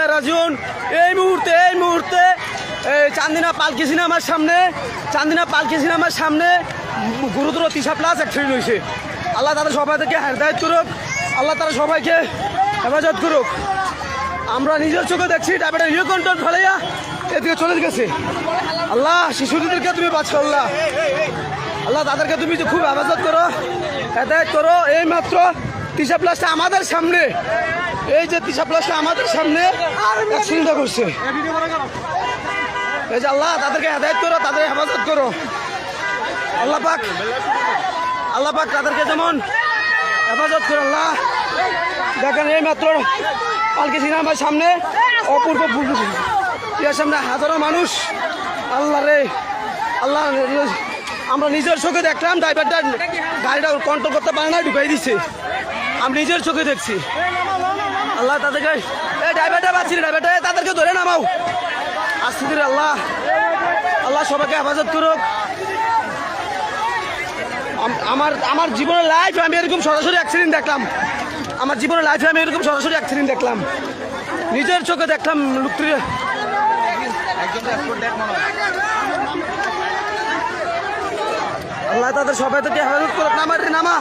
ইলাইহি রাজিউন। এই মুহূর্তে চান্দিনা পালকি সিনেমার সামনে গুরুতর 30+ অ্যাক্সিডেন্ট হয়েছে। আল্লাহ তাদের সবাইকে হেদায়েত করুক, আল্লাহ তারা সবাইকে হেফাজত করুক। আমরা নিজের চোখে দেখছি ড্রাইভারটা নিউ কন্ট্রোল ফেলাইয়া এদিকে চলে গেছে। আল্লাহ শিশুদেরকে তুমি বাঁচাও, আল্লাহ তাদেরকে তুমি খুব হেফাজত করো, হেদায়েত করো। এই মাত্র 30+ আমাদের সামনে, এই যে 30+ আমাদের সামনে অ্যাক্সিডেন্ট করছে। এই যে আল্লাহ তাদেরকে হেদায়েত করো, তাদের হেফাজত করো। আল্লাহ পাক তাদেরকে যেমন হেফাজত করো। আল্লাহ দেখেন এই মাত্র পালকি সিনেমার সামনে অপূর্ব ইয়ার সামনে হাজারো মানুষ। আল্লাহ রে আল্লাহ, আমরা নিজের চোখে দেখলাম ড্রাইভারটা গাড়িটা কন্ট্রোল করতে পারে না, ঢুকাই দিচ্ছে। আমি নিজের চোখে দেখছি। আল্লাহ তাদেরকে এই ড্রাইভারটা বাঁচি, ড্রাইভারটা তাদেরকে ধরে নামাও আস্তে ধীরে। আল্লাহ সবাইকে হেফাজত করুক। আমার জীবনের লাইফ আমি এরকম সরাসরি অ্যাক্সিডেন্ট দেখলাম, নিজের চোখে দেখলাম। লোকটির আল্লাহ তাদের সবাই থেকে হেফাজত করুক। নামা